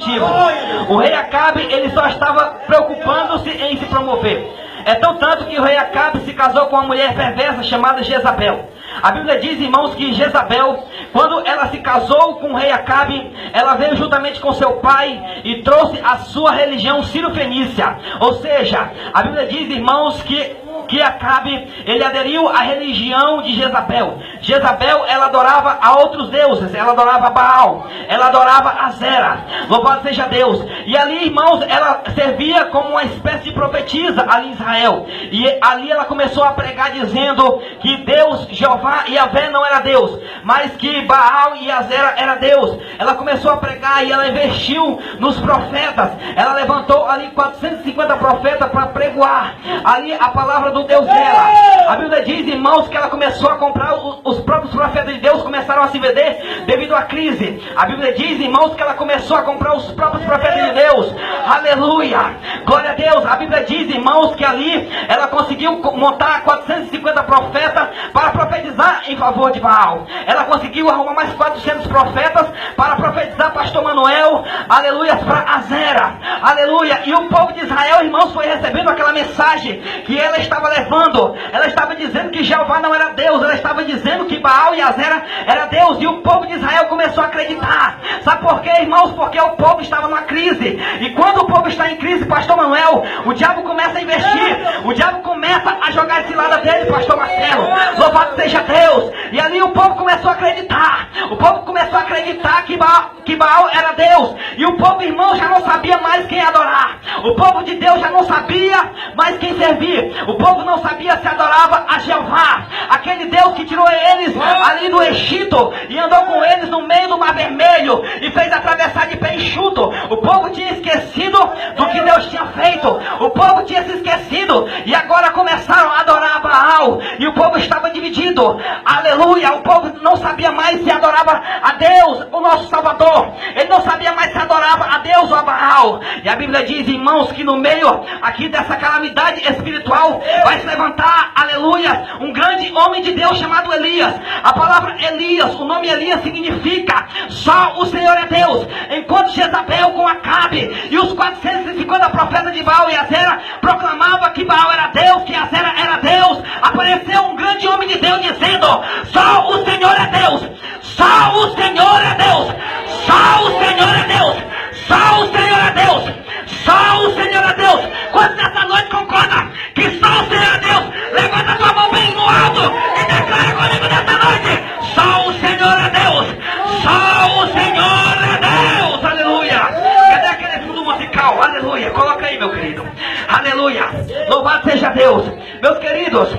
motivo. O rei Acabe, ele só estava preocupando-se em se promover. É tão tanto que o rei Acabe se casou com uma mulher perversa chamada Jezabel. A Bíblia diz, irmãos, que Jezabel, quando ela se casou com o rei Acabe, ela veio juntamente com seu pai e trouxe a sua religião Ciro-Fenícia. Ou seja, a Bíblia diz, irmãos, que Acabe, ele aderiu à religião de Jezabel. Jezabel, ela adorava a outros deuses, ela adorava Baal, ela adorava Azera, louvado seja Deus. E ali, irmãos, ela servia como uma espécie de profetisa ali em Israel. E ali ela começou a pregar dizendo que Deus, Jeová e Yahvé não era Deus, mas que Baal e Azera era Deus. Ela começou a pregar e ela investiu nos profetas. Ela levantou ali 450 profetas para pregoar ali a palavra do Deus dela. A Bíblia diz, irmãos, que ela começou a comprar, os próprios profetas de Deus começaram a se vender devido à crise. A Bíblia diz, irmãos, que ela começou a comprar os próprios profetas de Deus. Aleluia, glória a Deus. A Bíblia diz, irmãos, que ali ela conseguiu montar 450 profetas para profetizar em favor de Baal. Ela conseguiu arrumar mais 400 profetas para profetizar pastor Manuel, aleluia, para Azera, aleluia. E o povo de Israel, irmãos, foi recebendo aquela mensagem que ela estava levando. Ela estava dizendo que Jeová não era Deus, ela estava dizendo que Baal e Azera era Deus, e o povo de Israel começou a acreditar. Sabe por quê, irmãos? Porque o povo estava numa crise, e quando o povo está em crise, pastor Manuel, o diabo começa a investir, o diabo começa a jogar esse lado dele, pastor Marcelo, louvado seja Deus. E ali o povo começou a acreditar, o povo começou a acreditar que Baal era Deus, e o povo, irmão, já não sabia mais quem adorar. O povo de Deus já não sabia mais quem servir. O povo não sabia se adorava a Jeová, aquele Deus que tirou eles ali do Egito e andou com eles no meio do Mar Vermelho e fez atravessar de pé enxuto. O povo tinha esquecido do que Deus tinha feito. O povo tinha se esquecido e agora começaram a adorar a Baal, e o povo estava dividido. Aleluia, o povo não sabia mais se adorava a Deus, o nosso Salvador. Ele não sabia mais se adorava a Deus ou a Baal. E a Bíblia diz, irmãos, que no meio aqui dessa calamidade espiritual vai se levantar, aleluia, um grande homem de Deus chamado Elias. A palavra Elias, o nome Elias significa só o Senhor é Deus. Enquanto Jezabel com Acabe e os 450 profetas de Baal e Azera proclamavam que Baal era Deus, que Azera era Deus, apareceu um grande homem de Deus dizendo, só o Senhor é Deus, só o Senhor é Deus, só o Senhor é Deus, só o Senhor é Deus, só o Senhor é Deus. Quando nessa noite concorda que só o Senhor é Deus, levanta a tua mão bem no alto e declara comigo nessa noite, só o Senhor é Deus, só o Senhor é Deus, aleluia. Cadê aquele fundo musical? Aleluia, coloca aí, meu querido, aleluia, louvado seja Deus. Meus queridos,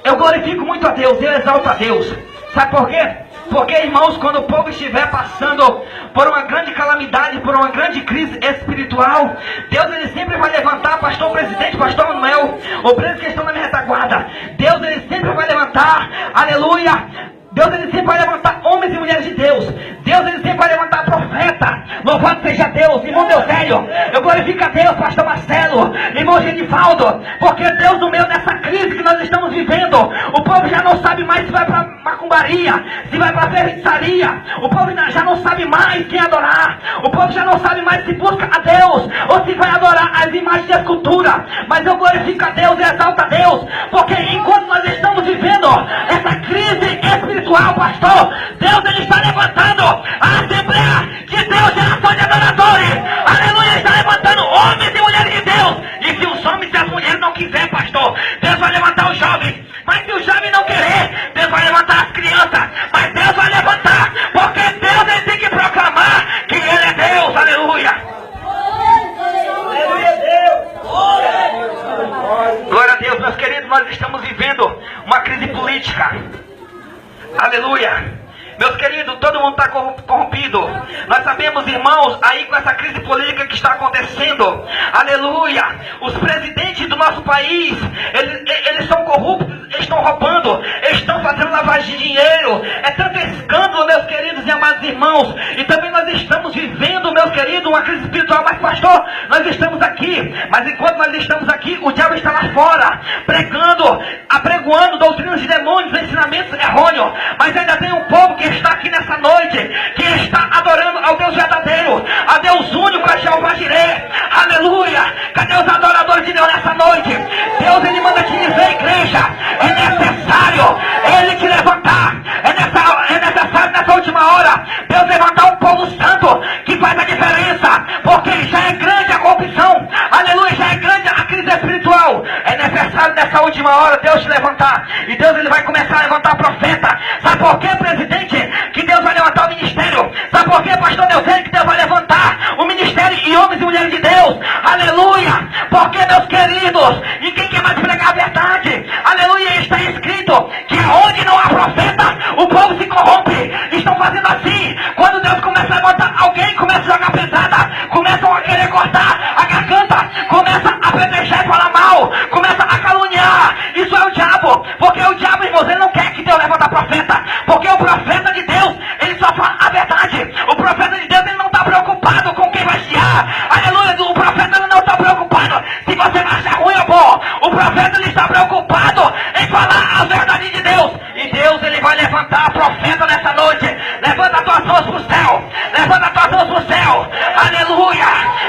eu glorifico muito a Deus, eu exalto a Deus. Sabe por quê? Porque, irmãos, quando o povo estiver passando por uma grande calamidade, por uma grande crise espiritual, Deus, ele sempre vai levantar, pastor presidente, pastor Manuel, obreiros que estão na minha retaguarda, Deus, ele sempre vai levantar, aleluia, Deus, ele sempre vai levantar homens e mulheres de Deus. Deus, ele sempre vai levantar profeta. Louvado seja Deus, irmão Deusélio, eu glorifico a Deus, pastor Marcelo, irmão Genivaldo, porque Deus, no meio dessa crise que nós estamos vivendo, o povo já não sabe mais se vai para macumbaria, se vai para feitiçaria, o povo já não sabe mais quem adorar, o povo já não sabe mais se busca a Deus ou se vai adorar as imagens de escultura. Mas eu glorifico a Deus e exalto a Deus, porque enquanto nós estamos vivendo essa crise espiritual, pastor, Deus, ele está levantando a Assembleia de Deus, geração de adoradores, aleluia, está levantando homens e mulheres de Deus. E se os homens e as mulheres não quiserem, pastor, Deus vai levantar os jovens. Mas se o jovem não querer, Deus vai levantar as crianças. Mas Deus vai levantar, porque Deus, ele tem que proclamar que ele é Deus, aleluia. Glória a Deus, meus queridos, nós estamos vivendo uma crise política, aleluia. Meus queridos, todo mundo está corrompido. Nós sabemos, irmãos, aí com essa crise política que está acontecendo, aleluia, os presidentes do nosso país, eles são corruptos, eles estão roubando, eles estão fazendo lavagem de dinheiro. É tanto escândalo, meus queridos e amados irmãos. E também nós estamos vivendo, meus queridos, uma crise espiritual. Mas pastor, nós estamos aqui, mas enquanto nós estamos aqui, o diabo está lá fora, apregoando doutrinas de demônios, ensinamentos errôneos. Mas ainda tem um povo que está aqui nessa noite, que está adorando ao Deus verdadeiro, a Deus único, que faz a diferença, porque já é grande a corrupção, aleluia, já é grande a crise espiritual. É necessário nessa última hora Deus te levantar, e Deus ele vai começar a levantar profeta. Sabe por quê, presidente? Que Deus vai levantar o ministério. Sabe por quê, pastor Deusene? Que Deus vai levantar o ministério e homens e mulheres de Deus, aleluia, porque, meus queridos, e quem quer mais pregar a verdade, aleluia, está escrito que onde não há profeta, o povo se corrompe. Estão fazendo assim, quando Deus começa a levantar alguém, começa a jogar pesada, começam a querer cortar a garganta, começa a apedrejar e falar mal, começa a caluniar. Isso é o diabo, porque o diabo, irmãos, ele não quer que Deus levanta profeta, porque o profeta de Deus, ele só fala a verdade. O profeta de Deus, ele não está preocupado com quem vai chiar, aleluia, o profeta ele não está preocupado se você vai achar ruim ou bom. O profeta ele está preocupado em falar a verdade de Deus, e Deus ele vai levantar profeta nessa noite. Levanta as tuas mãos para o céu, levanta as tuas mãos para o céu, aleluia.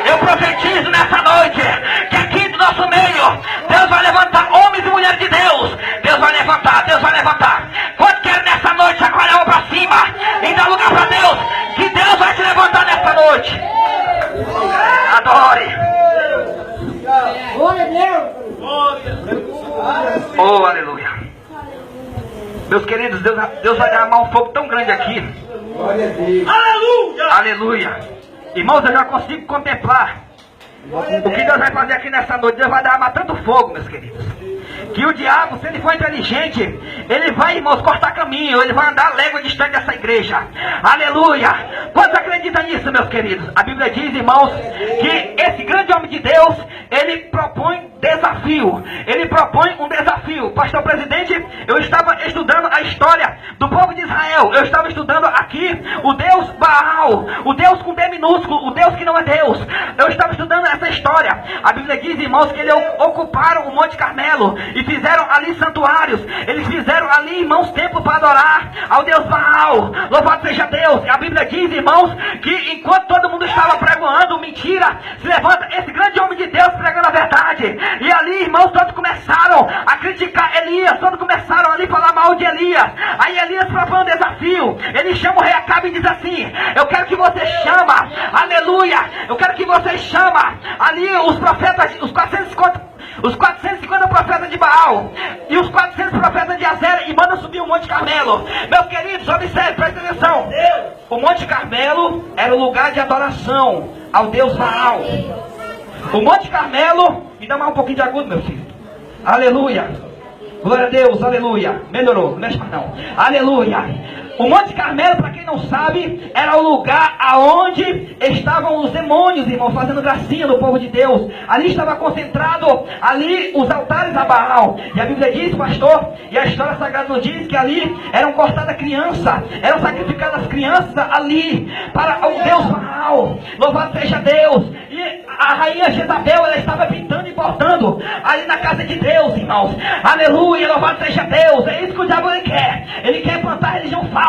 Eu profetizo nessa noite que aqui do nosso meio Deus vai levantar homens e mulheres de Deus. Deus vai levantar, Deus vai levantar. Quanto quer nessa noite chacoalhar a mão para cima e dar lugar para Deus, que Deus vai te levantar nessa noite. Adore. Glória a Deus. Oh, aleluia. Meus queridos, Deus vai derramar um fogo tão grande aqui. Glória a Deus. Aleluia. Aleluia. Irmãos, eu já consigo contemplar o que Deus vai fazer aqui nessa noite. Deus vai derramar tanto fogo, meus queridos, que o diabo, se ele for inteligente, ele vai, irmãos, cortar caminho, ele vai andar légua distante dessa igreja. Aleluia. Quantos acreditam nisso, meus queridos? A Bíblia diz, irmãos, que esse grande homem de Deus, ele propõe desafio. Ele propõe um desafio. Pastor presidente, eu estava estudando a história do povo de Israel. Eu estava estudando aqui o Deus Baal, o Deus com D minúsculo, o Deus que não é Deus. Eu estava estudando essa história. A Bíblia diz, irmãos, que eles ocuparam o Monte Carmelo e fizeram ali santuários. Eles fizeram ali, irmãos, templo para adorar ao Deus Baal. Louvado seja Deus. E a Bíblia diz, irmãos, que enquanto todo mundo estava pregoando mentira, se levanta esse grande homem de Deus pregando a verdade. E ali, irmãos, todos começaram a criticar Elias, todos começaram ali a falar mal de Elias. Aí Elias propõe um desafio. Ele chama o rei Acabe e diz assim: eu quero que você chama, aleluia, eu quero que você chama ali os profetas, os 450 profetas de Baal e os 400 profetas de Azera, e manda subir o Monte Carmelo. Meus queridos, observe, presta atenção. O Monte Carmelo era o lugar de adoração ao Deus Baal. O Monte Carmelo, me dá mais um pouquinho de agudo, meu filho. Aleluia. Glória a Deus, aleluia. Melhorou, não mexe mais não. Aleluia. O Monte Carmelo, para quem não sabe, era o lugar aonde estavam os demônios, irmão, fazendo gracinha no povo de Deus. Ali estava concentrado, ali os altares a Baal. E a Bíblia diz, pastor, e a história sagrada nos diz que ali eram cortadas crianças, eram sacrificadas crianças ali para o Deus Baal. Louvado seja Deus. E a rainha Jezabel, ela estava pintando e bordando ali na casa de Deus, irmãos. Aleluia, louvado seja Deus. É isso que o diabo ele quer. Ele quer plantar religião falsa.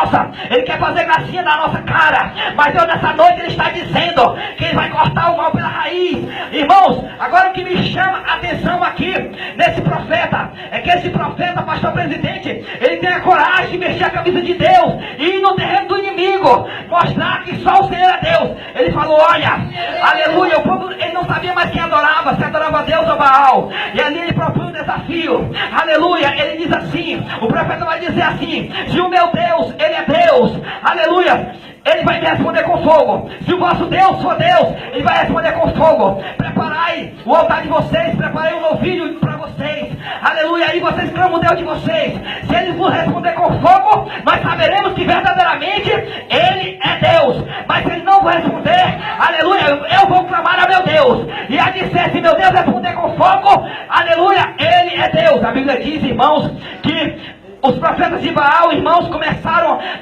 Ele quer fazer gracinha na nossa cara. Mas Deus nessa noite ele está dizendo que ele vai cortar o mal pela raiz. Irmãos, agora o que me chama a atenção aqui nesse profeta é que esse profeta, pastor presidente, ele tem a coragem de vestir a camisa de Deus e ir no terreno do inimigo, mostrar que só o Senhor é Deus. Ele falou, olha, aleluia, o povo ele não sabia mais quem adorava, se adorava Deus ou Baal. E ali ele propõe um desafio. Aleluia, ele diz assim, o profeta vai dizer assim: se o meu Deus, ele é Deus, aleluia, ele vai me responder com fogo. Se o vosso Deus for Deus, ele vai responder com fogo. Preparai o altar de vocês, preparai um novilho para vocês, aleluia, aí vocês clamam o Deus de vocês. Se ele vos responder com fogo, nós saberemos que verdadeiramente ele é Deus. Mas se ele não vos responder, aleluia, eu vou clamar a meu Deus. E a disser, se meu Deus responder com fogo, aleluia, ele é Deus. A Bíblia diz, irmãos, que os profetas de Baal, irmãos,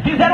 fizeram